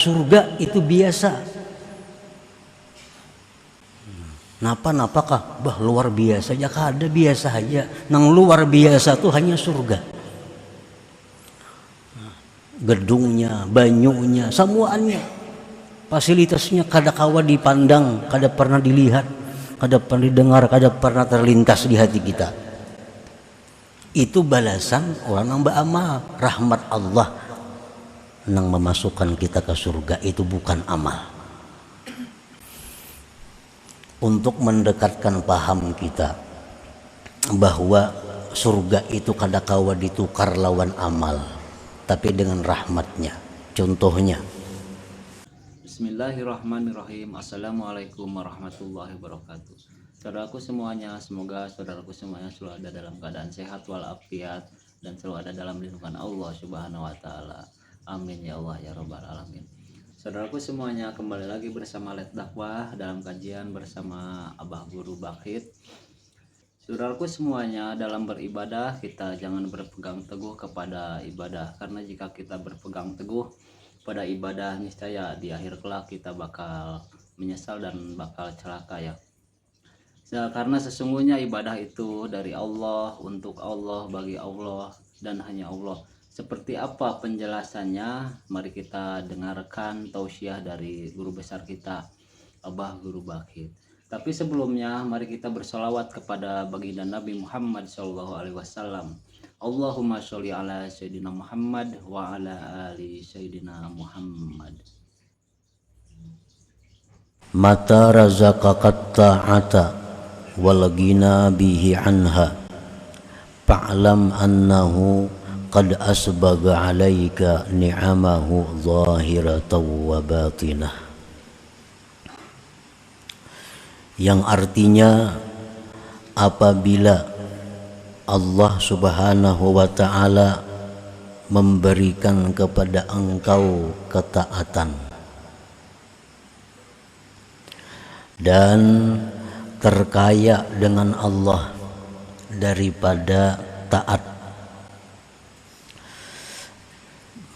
surga itu biasa. Napa-napakah? Bah luar biasa ya, kada biasa aja. Nang luar biasa tuh hanya surga. Gedungnya, banyunya, semuanya, fasilitasnya kada kawa dipandang, kada pernah dilihat, kada pernah didengar, kada pernah terlintas di hati kita. Itu balasan orang yang beramal. Rahmat Allah yang memasukkan kita ke surga itu bukan amal. Untuk mendekatkan paham kita bahwa surga itu kada kawa ditukar lawan amal, tapi dengan rahmatnya. Contohnya, Bismillahirrahmanirrahim. Assalamualaikum warahmatullahi wabarakatuh. Saudaraku semuanya, semoga saudaraku semuanya selalu ada dalam keadaan sehat walafiat dan selalu ada dalam lindungan Allah Subhanahu wa taala. Amin ya Allah ya rabbal alamin. Saudaraku semuanya, kembali lagi bersama Let Dakwah dalam kajian bersama Abah Guru Bakhit. Saudaraku semuanya, dalam beribadah kita jangan berpegang teguh kepada ibadah, karena jika kita berpegang teguh pada ibadah, niscaya di akhir kelak kita bakal menyesal dan bakal celaka ya. Karena sesungguhnya ibadah itu dari Allah, untuk Allah, bagi Allah, dan hanya Allah. Seperti apa penjelasannya? Mari kita dengarkan tausiah dari guru besar kita, Abah Guru Bakhit. Tapi sebelumnya mari kita bersolawat kepada baginda Nabi Muhammad SAW. Allahumma sholli ala Sayyidina Muhammad wa ala ali Sayyidina Muhammad. mata razaqakat ta'ata walgina bihi anha fa'lam annahu qad asbaga alaika ni'amahu zahiratan wa batinah, yang artinya apabila Allah Subhanahu wa ta'ala memberikan kepada engkau ketaatan dan terkaya dengan Allah daripada taat,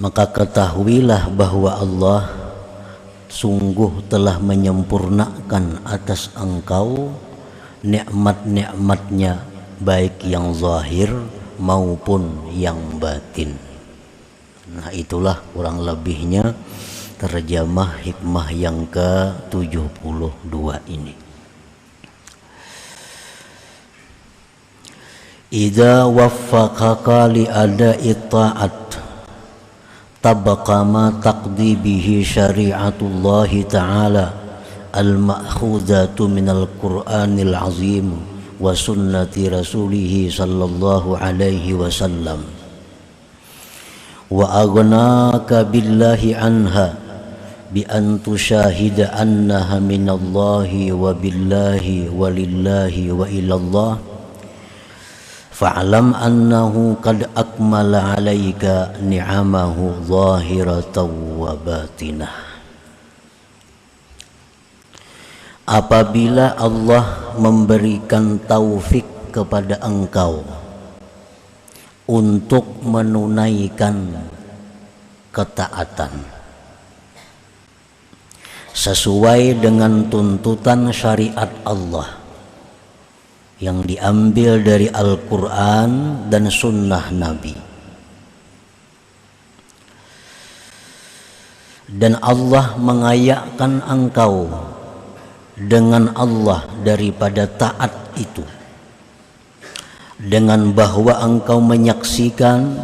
maka ketahuilah bahwa Allah sungguh telah menyempurnakan atas engkau nikmat-nikmatnya, baik yang zahir maupun yang batin. Nah, itulah kurang lebihnya terjemah hikmah yang ke-72 ini. Idza waffaqaka li ada'i ta'at tabqa ma taqdi bihi syari'atullah ta'ala al-ma'khudatu minal Qur'anil azim wa sunnati rasulih sallallahu alaihi wasallam wa aghnaka billahi anha bi an tusyahida annaha minallahi wa billahi wa lillahi wa ilallah fa'lam annahu qad akmala 'alaika ni'amahu zahiratan wa batinah. Apabila Allah memberikan taufik kepada engkau untuk menunaikan ketaatan sesuai dengan tuntutan syariat Allah yang diambil dari Al-Quran dan Sunnah Nabi, dan Allah mengayakkan engkau dengan Allah daripada taat itu, dengan bahwa engkau menyaksikan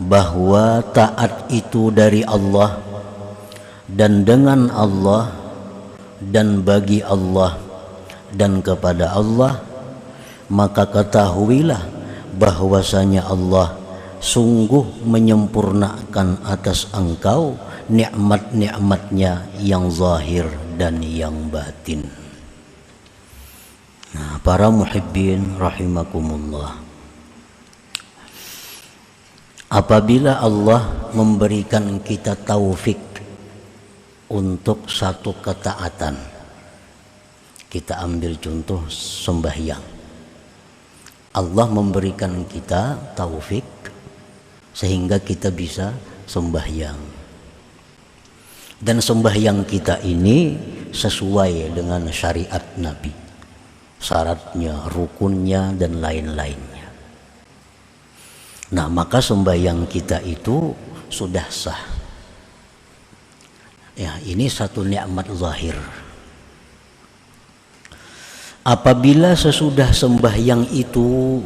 bahwa taat itu dari Allah dan dengan Allah dan bagi Allah dan kepada Allah, maka ketahuilah bahwasanya Allah sungguh menyempurnakan atas engkau nikmat-nikmatnya yang zahir dan yang batin. Nah, para muhibbin rahimakumullah, apabila Allah memberikan kita taufik untuk satu ketaatan, kita ambil contoh sembahyang. Allah memberikan kita taufik sehingga kita bisa sembahyang. Dan sembahyang kita ini sesuai dengan syariat Nabi, syaratnya, rukunnya, dan lain-lainnya. Nah, maka sembahyang kita itu sudah sah. Ya, ini satu nikmat zahir. Apabila sesudah sembahyang itu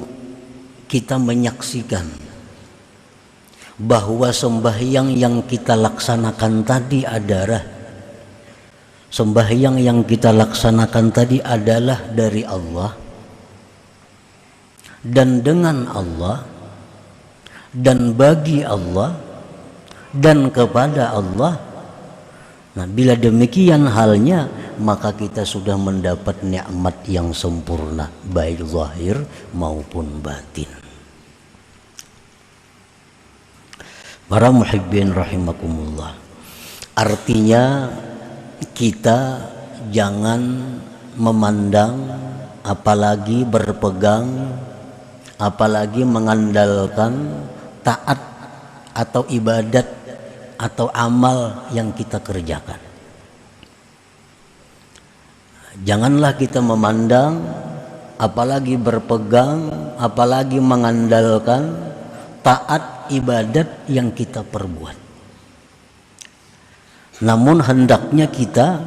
kita menyaksikan bahwa sembahyang yang kita laksanakan tadi adalah dari Allah dan dengan Allah dan bagi Allah dan kepada Allah. Nah, bila demikian halnya, maka kita sudah mendapat nikmat yang sempurna, baik zahir maupun batin. Para muhibbin rahimakumullah, artinya kita jangan memandang, apalagi berpegang, apalagi mengandalkan taat atau ibadat atau amal yang kita kerjakan. Janganlah kita memandang, apalagi berpegang, apalagi mengandalkan taat ibadat yang kita perbuat. Namun hendaknya kita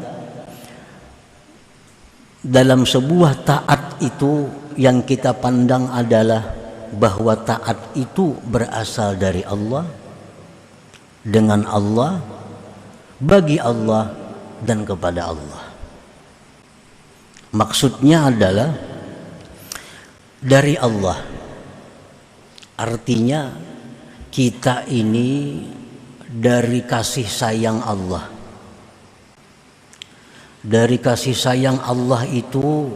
dalam sebuah taat itu yang kita pandang adalah bahwa taat itu berasal dari Allah, dengan Allah, bagi Allah, dan kepada Allah. Maksudnya adalah dari Allah. Artinya kita ini dari kasih sayang Allah. Dari kasih sayang Allah itu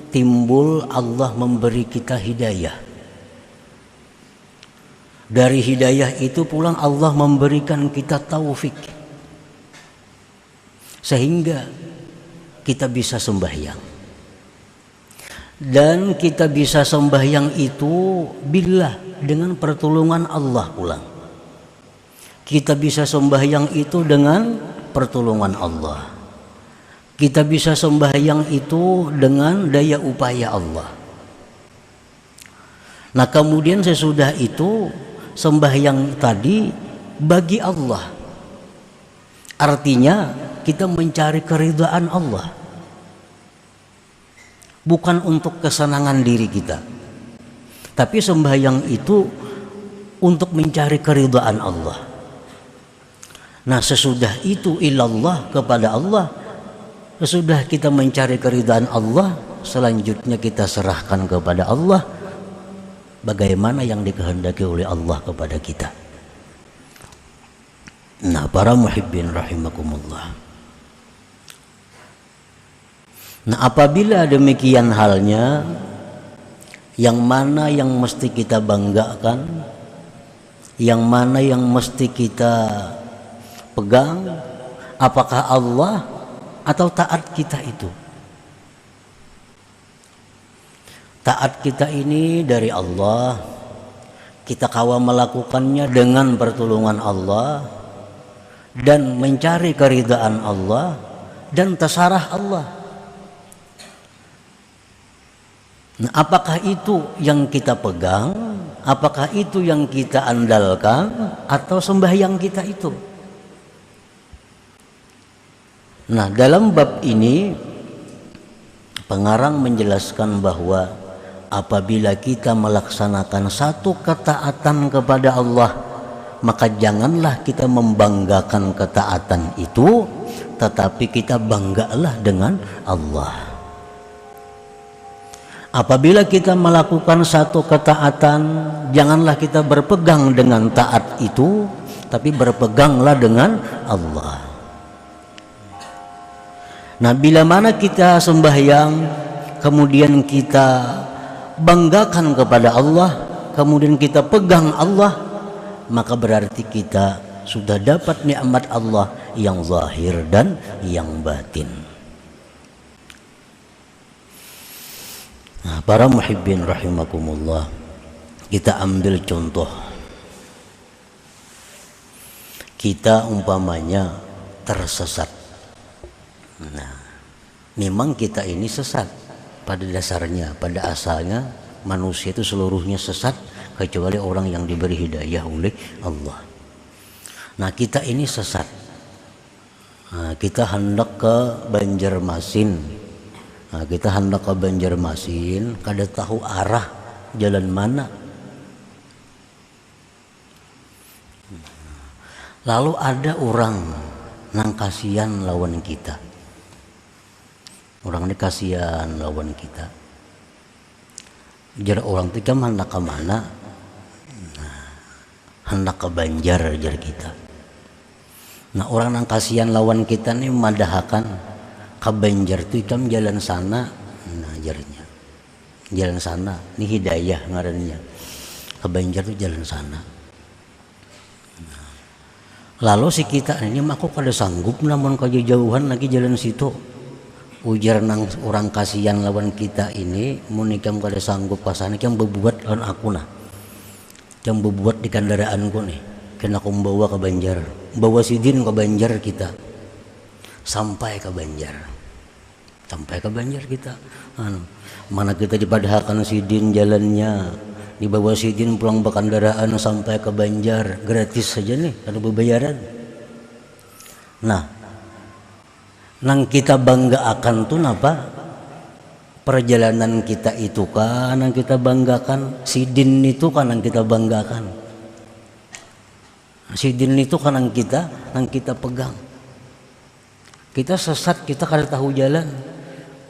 timbul Allah memberi kita hidayah. Dari hidayah itu pulang Allah memberikan kita taufik, sehingga kita bisa sembahyang. Dan kita bisa sembahyang itu billah, dengan pertolongan Allah pulang. Kita bisa sembahyang itu dengan pertolongan Allah. Kita bisa sembahyang itu dengan daya upaya Allah. Nah, kemudian sesudah itu sembahyang tadi bagi Allah. Artinya kita mencari keridhaan Allah, bukan untuk kesenangan diri kita, tapi sembahyang itu untuk mencari keridhaan Allah. Nah, sesudah itu ilallah, kepada Allah. Sesudah kita mencari keridhaan Allah, selanjutnya kita serahkan kepada Allah bagaimana yang dikehendaki oleh Allah kepada kita. Nah, para muhibbin rahimakumullah. Nah, apabila demikian halnya, yang mana yang mesti kita banggakan, yang mana yang mesti kita pegang, apakah Allah atau taat kita itu? Taat kita ini dari Allah, kita kawa melakukannya dengan pertolongan Allah dan mencari keridhaan Allah dan terserah Allah. Nah, apakah itu yang kita pegang, apakah itu yang kita andalkan, atau sembahyang kita itu? Nah, dalam bab ini pengarang menjelaskan bahwa apabila kita melaksanakan satu ketaatan kepada Allah, maka janganlah kita membanggakan ketaatan itu, tetapi kita banggalah dengan Allah. Apabila kita melakukan satu ketaatan, janganlah kita berpegang dengan taat itu, tapi berpeganglah dengan Allah. Nah, bila mana kita sembahyang, kemudian kita banggakan kepada Allah, kemudian kita pegang Allah, maka berarti kita sudah dapat nikmat Allah yang zahir dan yang batin. Nah, para muhibbin rahimakumullah, kita ambil contoh. Kita umpamanya tersesat. Nah, memang kita ini sesat pada dasarnya, pada asalnya manusia itu seluruhnya sesat kecuali orang yang diberi hidayah oleh Allah. Nah, kita ini sesat. Nah, kita hendak ke Banjarmasin. Nah, kita hendak ke Banjarmasin, kada tahu arah jalan mana. Lalu ada orang nang kasihan lawan kita. Orang ini kasihan lawan kita. Jar orang itu kan hendak ke mana? Nah, hendak ke Banjar jar kita. Nah, orang nang kasihan lawan kita nih madahakan ke Banjar itu kan jalan sana. Nah, jarnya jalan sana. Ini hidayah ngarannya. Ke Banjar itu jalan sana. Lalu si kita ini aku kada sanggup namun kejauhan lagi jalan situ. Ujar nang orang kasihan lawan kita ini, munikam kada sanggup pasane yang berbuat lawan aku nah. Yang berbuat di kendaraanku nih. Kena aku membawa ke Banjar. Bawa sidin ke Banjar kita. Sampai ke Banjar. Sampai ke Banjar kita. Mana kita dipadahkan sidin jalannya. Dibawa sidin pulang berkendaraan sampai ke Banjar gratis saja nih, ada berbayaran. Nah, nang kita banggakan tuh apa? Perjalanan kita itu kan yang kita banggakan, sidin itu kan yang kita banggakan. Sidin itu kan yang kita pegang. Kita sesat, kita kada tahu jalan.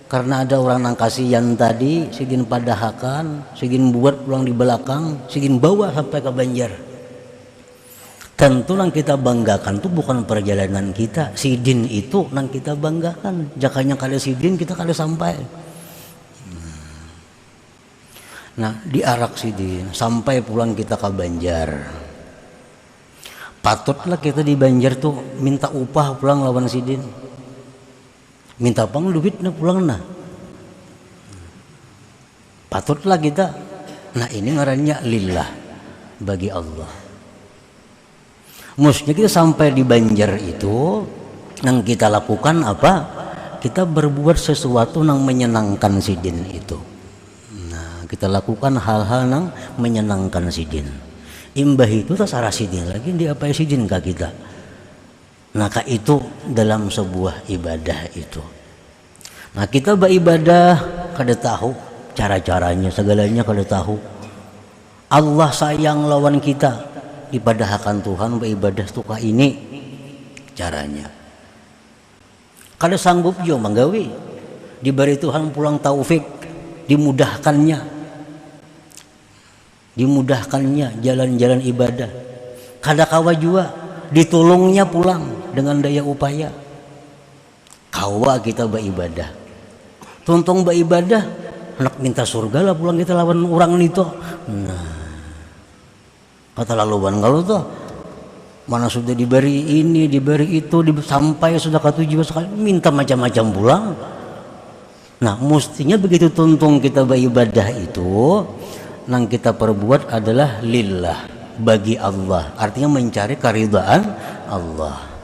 Karena ada orang nang kasihan tadi, sidin padahakan, sidin buat pulang di belakang, sidin bawa sampai ke Banjar. Tentu yang kita banggakan itu bukan perjalanan kita, sidin itu yang kita banggakan. Jakanya kada sidin kita kada sampai. Nah, diarak sidin sampai pulang kita ke Banjar. Patutlah kita di Banjar tuh minta upah pulang lawan sidin. Minta pang duit na pulang nah. Patutlah kita. Nah, ini ngarannya lillah, bagi Allah. Maksudnya kita sampai di Banjar itu yang kita lakukan apa? Kita berbuat sesuatu yang menyenangkan sidin itu. Nah, kita lakukan hal-hal yang menyenangkan sidin. Imbah itu terserah sidin lagi dia apa sidin ke kita. Maka itu dalam sebuah ibadah itu. Nah, kita beribadah kada tahu cara-caranya, segalanya kada tahu. Allah sayang lawan kita, dipadahkan Tuhan beribadah suka ini caranya. Kada sanggup jo manggawi. Diberi Tuhan pulang taufik, dimudahkannya. Dimudahkannya jalan-jalan ibadah. Kada kawa jua ditolongnya pulang dengan daya upaya. Kawa kita beribadah. Tuntung beribadah, anak minta surga lah pulang kita lawan orang itu. Nah, kata laluan kalau tuh mana sudah diberi ini, diberi itu, sampai sudah ke tujuan sekali minta macam-macam pulang. Nah, mestinya begitu tuntung kita beribadah itu, yang kita perbuat adalah lillah, bagi Allah. Artinya mencari keridhaan Allah.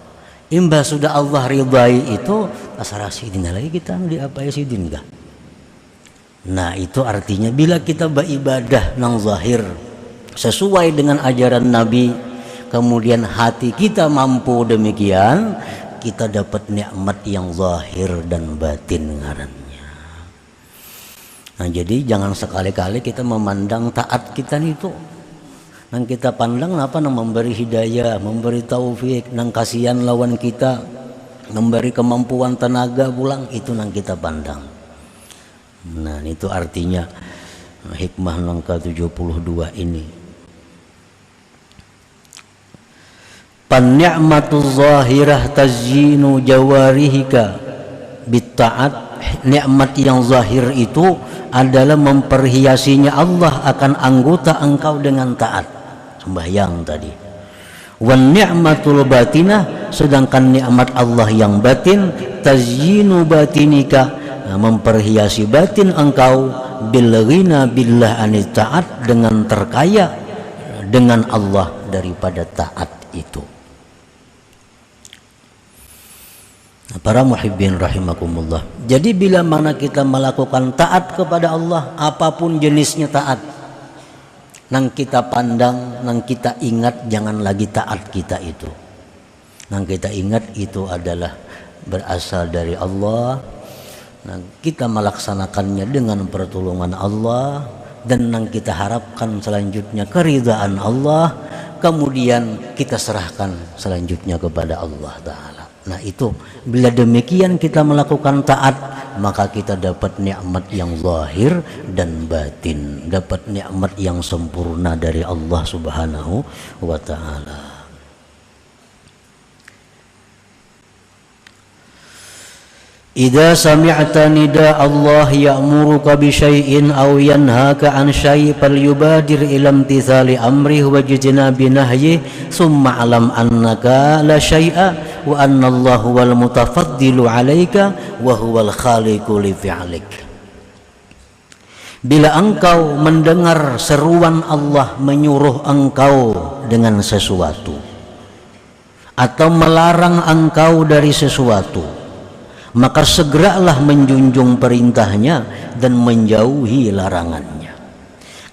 Imbah sudah Allah ridai itu, asal sidin lagi kita diapai sidin kah? Nah, itu artinya bila kita beribadah nang zahir sesuai dengan ajaran Nabi, kemudian hati kita mampu demikian, kita dapat nikmat yang zahir dan batin ngarannya. Nah, jadi jangan sekali-kali kita memandang taat kita itu. Nang kita pandang apa nang memberi hidayah, memberi taufik, nang kasihan lawan kita, memberi kemampuan tenaga pulang, itu nang kita pandang. Nah, itu artinya hikmah nang ke-72 ini. Pan-ni'matu zahirah tazyinu jawarihika bitta'at. Nikmat yang zahir itu adalah memperhiasinya Allah akan anggota engkau dengan taat. Sembahyang tadi. Wan ni'matul batinah, sedangkan nikmat Allah yang batin, tazyinu batinika, memperhiasi batin engkau bil ghina billah anit taat, dengan terkaya dengan Allah daripada taat itu. Para muhibbin rahimakumullah. Jadi bila mana kita melakukan taat kepada Allah, apapun jenisnya taat, nang kita pandang, nang kita ingat, jangan lagi taat kita itu. Nang kita ingat itu adalah berasal dari Allah. Nang kita melaksanakannya dengan pertolongan Allah, dan nang kita harapkan selanjutnya keridhaan Allah. Kemudian kita serahkan selanjutnya kepada Allah Ta'ala. Nah itu, bila demikian kita melakukan taat, maka kita dapat nikmat yang zahir dan batin, dapat nikmat yang sempurna dari Allah Subhanahu wa Ta'ala. Idza sami'ta nida Allah ya'muruka bi syai'in aw yanhaka 'an syai' falyubadir ila imtithali amrihi wa jitinabi nahyihi summa 'alam annaka la syai'a wa anna Allah huwal mutafaddilu 'alaika wa huwal khaliqu li fi'lik. Bila engkau mendengar seruan Allah menyuruh engkau dengan sesuatu atau melarang engkau dari sesuatu, maka segeralah menjunjung perintahnya dan menjauhi larangannya.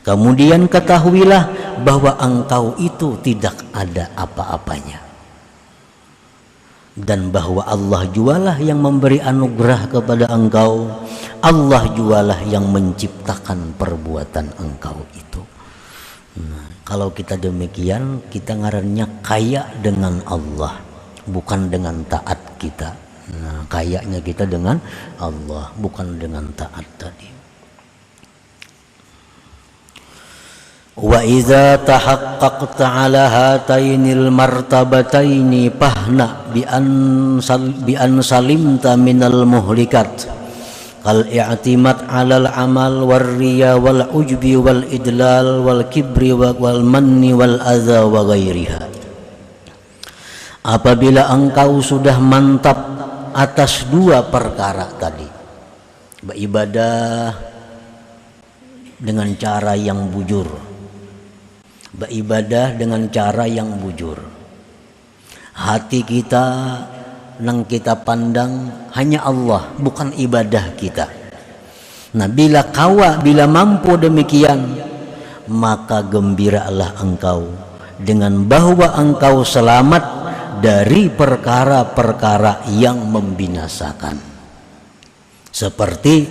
Kemudian ketahuilah bahwa engkau itu tidak ada apa-apanya, dan bahwa Allah jualah yang memberi anugerah kepada engkau, Allah jualah yang menciptakan perbuatan engkau itu. Nah, kalau kita demikian, kita ngarannya kaya dengan Allah, bukan dengan taat kita. Nah, kayaknya kita dengan Allah, bukan dengan taat tadi. Wa idza tahaqqaqta 'ala hatainil martabataini fahna bi an salimta minal muhlikat kal i'timad 'alal amal war riya wal ujbi wal idlal wal kibri wal manni wal adza wa ghairiha. Apabila engkau sudah mantap atas dua perkara tadi, beribadah dengan cara yang bujur, beribadah dengan cara yang bujur, hati kita nang kita pandang hanya Allah, bukan ibadah kita. Nah, bila mampu demikian, maka gembiralah engkau dengan bahwa engkau selamat dari perkara-perkara yang membinasakan, seperti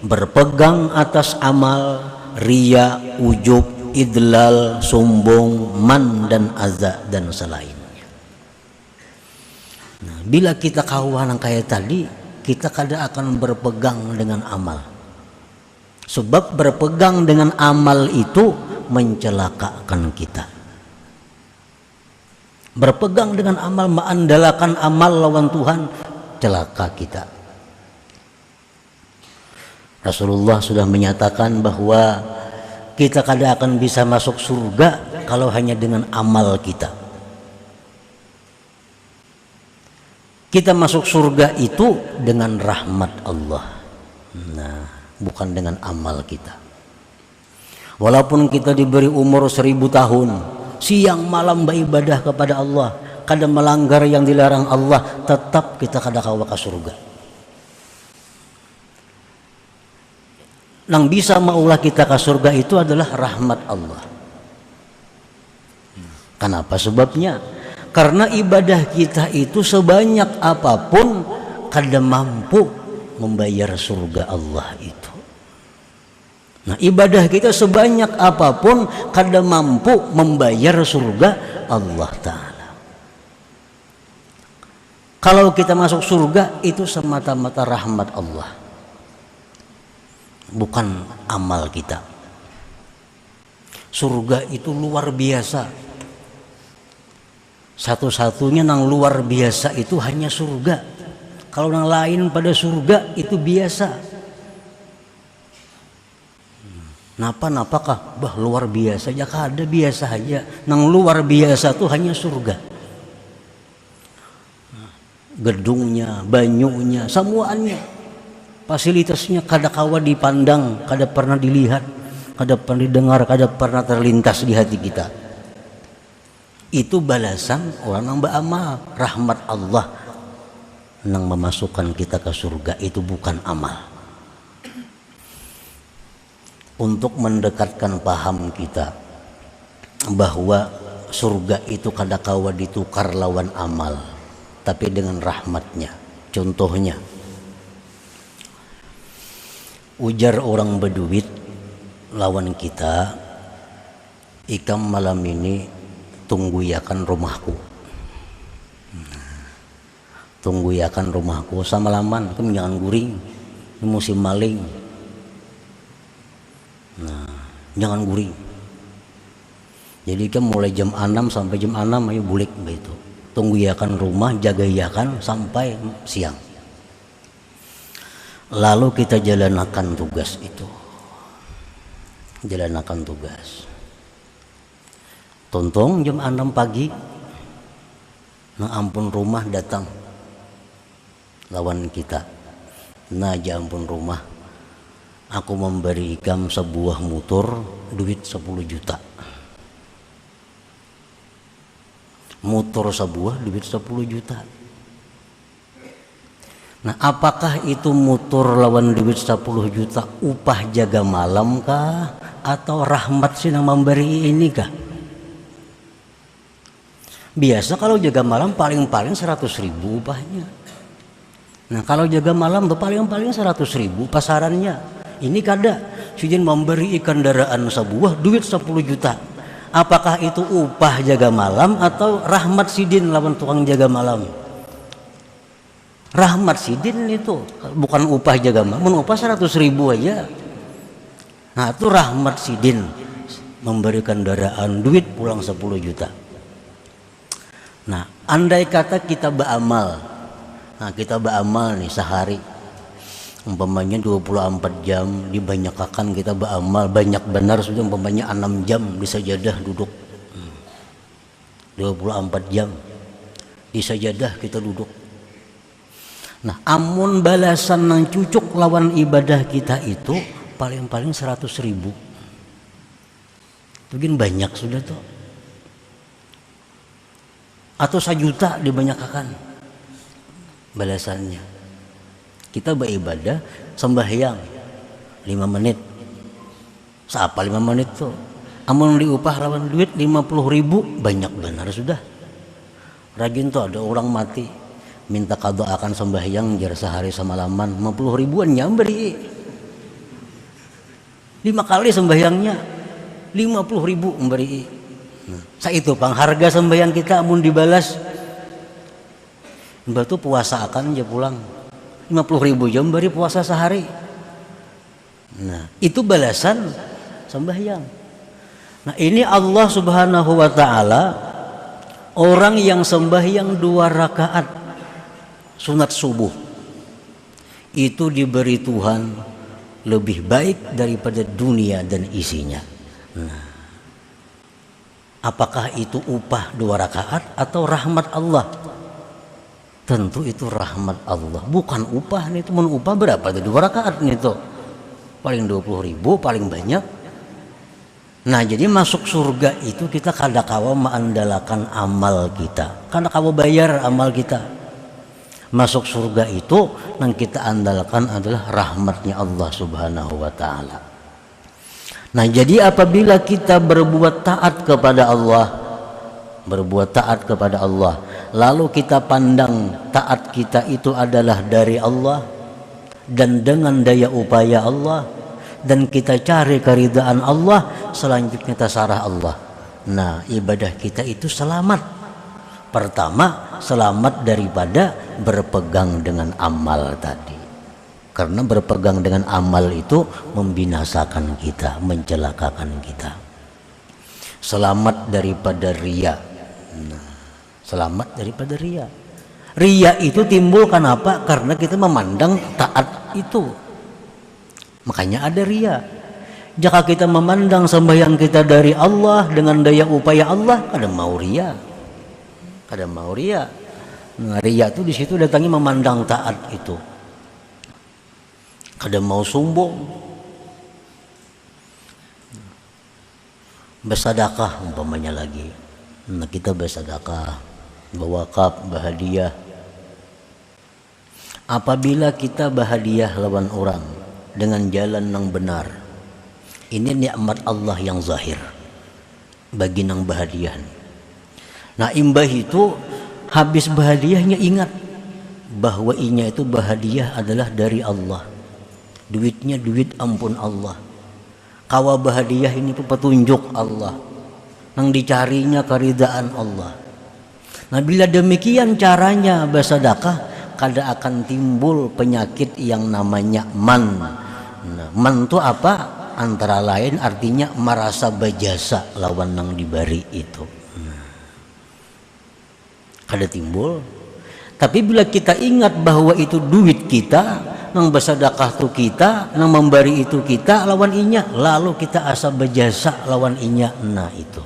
berpegang atas amal, riya, ujub, idlal, sombong, man dan azza dan selainnya. Nah, bila kita kawan kayak tadi, kita kadang akan berpegang dengan amal, sebab berpegang dengan amal itu mencelakakan kita. Berpegang dengan amal, mengandalkan amal lawan Tuhan, celaka kita. Rasulullah sudah menyatakan bahwa kita kadang akan bisa masuk surga kalau hanya dengan amal kita. Kita masuk surga itu dengan rahmat Allah, nah, bukan dengan amal kita. Walaupun kita diberi umur 1000 tahun, siang malam beribadah kepada Allah, kadang melanggar yang dilarang Allah, tetap kita kadang kawa ke surga. Yang bisa maulah kita ke surga itu adalah rahmat Allah. Kenapa sebabnya? Karena ibadah kita itu sebanyak apapun kadang mampu membayar surga Allah itu. Nah, ibadah kita sebanyak apapun kadang mampu membayar surga Allah Ta'ala. Kalau kita masuk surga itu semata-mata rahmat Allah, bukan amal kita. Surga itu luar biasa. Satu-satunya yang luar biasa itu hanya surga. Kalau yang lain pada surga itu biasa. Napa-napakah? Bah, luar biasa ya, ada biasa aja. Yang luar biasa tuh hanya surga. Gedungnya, banyunya, semuanya, fasilitasnya kada kawa dipandang, kada pernah dilihat, kada pernah didengar, kada pernah terlintas di hati kita. Itu balasan orang yang beramal, rahmat Allah. yang memasukkan kita ke surga itu bukan amal. Untuk mendekatkan paham kita bahwa surga itu kadakawa ditukar lawan amal, tapi dengan rahmatnya. Contohnya, ujar orang berduit lawan kita, ikam malam ini tunggu yakan rumahku, tunggu yakan rumahku samalaman, kamu jangan guring, ini musim maling. Nah, jangan guring. Jadi kan mulai jam 6 sampai jam 6 ayo bulik begitu. Tunggu yakan rumah, jaga yakan sampai siang. Lalu kita jalankan tugas itu. Jalankan tugas. Tontong jam 6 pagi. Nah ampun rumah datang lawan kita. Nah ya ampun rumah, aku memberi ikam sebuah motor duit 10 juta. Motor sebuah duit 10 juta. Nah apakah itu motor lawan duit 10 juta upah jaga malam kah, atau rahmat sih yang memberi ini kah? Biasa kalau jaga malam paling-paling 100.000 upahnya. Nah kalau jaga malam tuh paling-paling 100.000 pasarannya. Ini kada sujin memberi kendaraan sebuah duit 10 juta. Apakah itu upah jaga malam atau rahmat sidin lawan tukang jaga malam? Rahmat sidin itu bukan upah jaga malam, upah 100.000 aja. Nah itu rahmat sidin, memberi kendaraan duit pulang 10 juta. Nah andai kata kita beramal, nah kita beramal nih sehari umpamanya 24 jam dibanyakkan kita beramal, banyak benar sudah umpamanya 6 jam di sajadah duduk, 24 jam di sajadah kita duduk. Nah amun balasan yang cucuk lawan ibadah kita itu paling-paling 100.000, mungkin banyak sudah tuh, atau 1 juta dibanyakkan balasannya. Kita beribadah sembahyang 5 menit. Siapa 5 menit tuh? Amun diupah lawan duit 50.000 banyak benar sudah. Rajin tuh ada orang mati minta kado akan sembahyang jar sehari semalaman 50 ribuan nyamberi. 5 kali sembahyangnya 50.000 memberi. Nah, saya itu pangharga sembahyang kita amun dibalas. Mbak tuh puasa akan aja pulang 50.000 jam beri puasa sehari. Nah itu balasan sembahyang. Nah ini Allah subhanahu wa ta'ala, orang yang sembahyang 2 rakaat sunat subuh itu diberi Tuhan lebih baik daripada dunia dan isinya. Nah apakah itu upah 2 rakaat atau rahmat Allah? Tentu itu rahmat Allah, bukan upah nih. Itu upah berapa? 2 rakaat nih tuh paling 20.000 paling banyak. Nah jadi masuk surga itu kita kadakawa mengandalkan amal kita, kadakawa bayar amal kita. Masuk surga itu yang kita andalkan adalah rahmatnya Allah subhanahu wa ta'ala. Nah jadi apabila kita berbuat taat kepada Allah, lalu kita pandang taat kita itu adalah dari Allah dan dengan daya upaya Allah, dan kita cari keridaan Allah, selanjutnya tasarah Allah. Nah ibadah kita itu selamat. Pertama selamat daripada berpegang dengan amal tadi, karena berpegang dengan amal itu membinasakan kita, mencelakakan kita. Selamat daripada riya. Nah, selamat daripada riya. Riya itu timbul kenapa? Karena kita memandang taat itu, makanya ada riya. Jika kita memandang sembahyang kita dari Allah dengan daya upaya Allah, kada mau riya, kada mau riya. Nah, riya itu di situ datangnya memandang taat itu, kada mau sombong. Bersedekah umpamanya lagi. Nah kita bersedekah, berwakaf, berhadiah. Apabila kita bahagia lawan orang dengan jalan yang benar, ini nikmat Allah yang zahir bagi nang bahagia. Nah imbah itu habis bahagianya ingat bahwa inya itu bahagia adalah dari Allah. Duitnya duit ampun Allah. Kawa bahagia ini pun petunjuk Allah. Nang dicarinya keridaan Allah. Nah bila demikian caranya bersedekah, kada akan timbul penyakit yang namanya man. Nah, man itu apa? Antara lain artinya merasa berjasa lawan nang diberi itu. Kada timbul. Tapi bila kita ingat bahwa itu duit kita, nang bersedekah tu kita, nang memberi itu kita lawan inya, lalu kita asa berjasa lawan inya. Nah itu.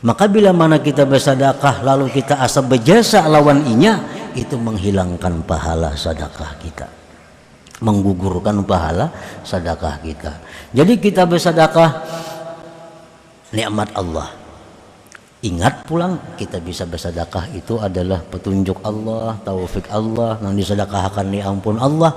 Maka bila mana kita bersedekah lalu kita asa berjasa lawan inya, itu menghilangkan pahala sedekah kita, menggugurkan pahala sedekah kita. Jadi kita bersedekah nikmat Allah. Ingat pulang kita bisa bersedekah itu adalah petunjuk Allah, taufik Allah, yang disedekahkan ni ampun Allah,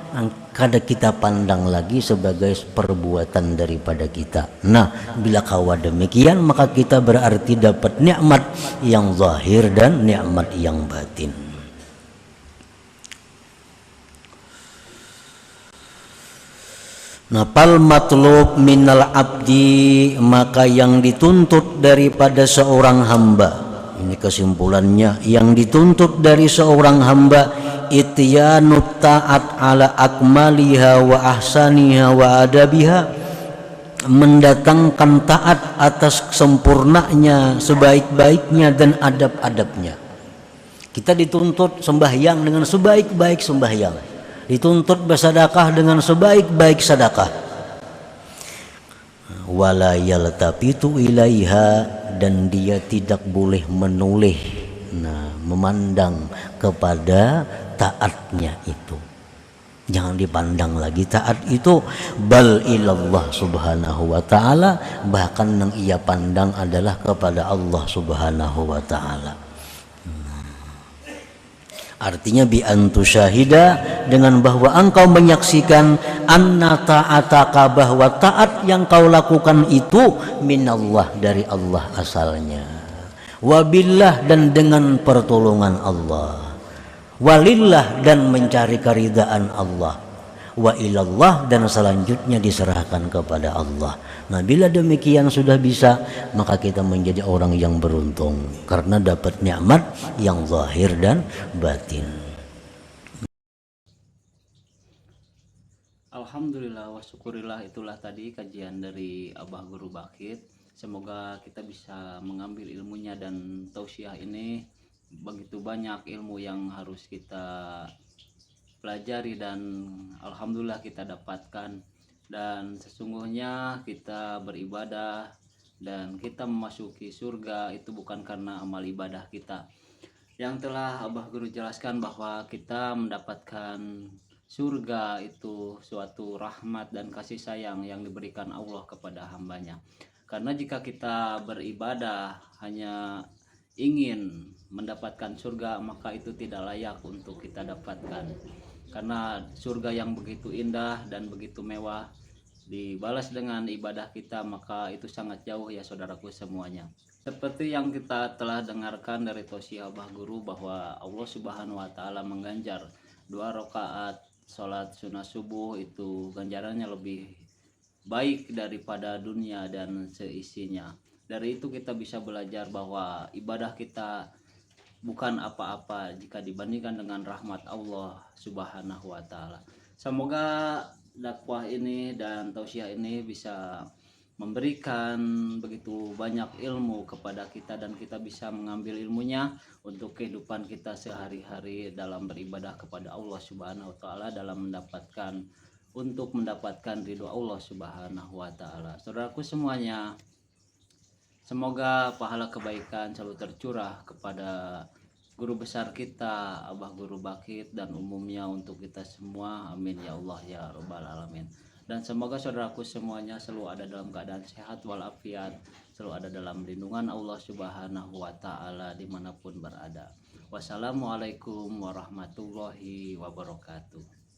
yang kada kita pandang lagi sebagai perbuatan daripada kita. Nah, bila kawa demikian maka kita berarti dapat nikmat yang zahir dan nikmat yang batin. Nah, pal matlub minal abdi, maka yang dituntut daripada seorang hamba, ini kesimpulannya, yang dituntut dari seorang hamba ityanut ta'at ala akmaliha wa ahsaniha wa adabiha, mendatangkan taat atas sempurnanya, sebaik-baiknya dan adab-adabnya. Kita dituntut sembahyang dengan sebaik-baik sembahyang, dituntut bersedekah dengan sebaik-baik sedekah. Wala yaltafitu ilaiha, dan dia tidak boleh menoleh, memandang kepada taatnya itu. Jangan dipandang lagi taat itu. Bal ilallah subhanahu wa ta'ala, bahkan yang ia pandang adalah kepada Allah subhanahu wa ta'ala. Artinya bi antu syahida, dengan bahwa engkau menyaksikan anna ta'ataka, bahwa taat yang kau lakukan itu minallah, dari Allah asalnya, wabillah, dan dengan pertolongan Allah, walillah, dan mencari keridaan Allah, wa ilallah, dan selanjutnya diserahkan kepada Allah. Nah bila demikian sudah bisa, maka kita menjadi orang yang beruntung karena dapat nikmat yang zahir dan batin. Alhamdulillah wa syukurillah, itulah tadi kajian dari Abah Guru Bakit. Semoga kita bisa mengambil ilmunya, dan tausiah ini begitu banyak ilmu yang harus kita pelajari, dan alhamdulillah kita dapatkan. Dan sesungguhnya kita beribadah dan kita memasuki surga itu bukan karena amal ibadah kita. Yang telah Abah Guru jelaskan bahwa kita mendapatkan surga itu suatu rahmat dan kasih sayang yang diberikan Allah kepada hambanya. Karena jika kita beribadah hanya ingin mendapatkan surga, maka itu tidak layak untuk kita dapatkan. Karena surga yang begitu indah dan begitu mewah dibalas dengan ibadah kita, maka itu sangat jauh ya saudaraku semuanya. Seperti yang kita telah dengarkan dari tausiah Abah Guru, bahwa Allah Subhanahu wa Ta'ala mengganjar 2 rakaat sholat sunnah subuh itu ganjarannya lebih baik daripada dunia dan seisinya. Dari itu kita bisa belajar bahwa ibadah kita bukan apa-apa jika dibandingkan dengan rahmat Allah Subhanahu wa Ta'ala. Semoga dakwah ini dan tausiah ini bisa memberikan begitu banyak ilmu kepada kita, dan kita bisa mengambil ilmunya untuk kehidupan kita sehari-hari dalam beribadah kepada Allah Subhanahu wa Ta'ala, dalam mendapatkan ridho Allah Subhanahu wa Ta'ala. Saudaraku semuanya, semoga pahala kebaikan selalu tercurah kepada guru besar kita Abah Guru Bakit dan umumnya untuk kita semua, amin ya Allah ya rabbal alamin. Dan semoga saudaraku semuanya selalu ada dalam keadaan sehat walafiat, selalu ada dalam lindungan Allah Subhanahu wa Ta'ala dimanapun berada. Wassalamualaikum warahmatullahi wabarakatuh.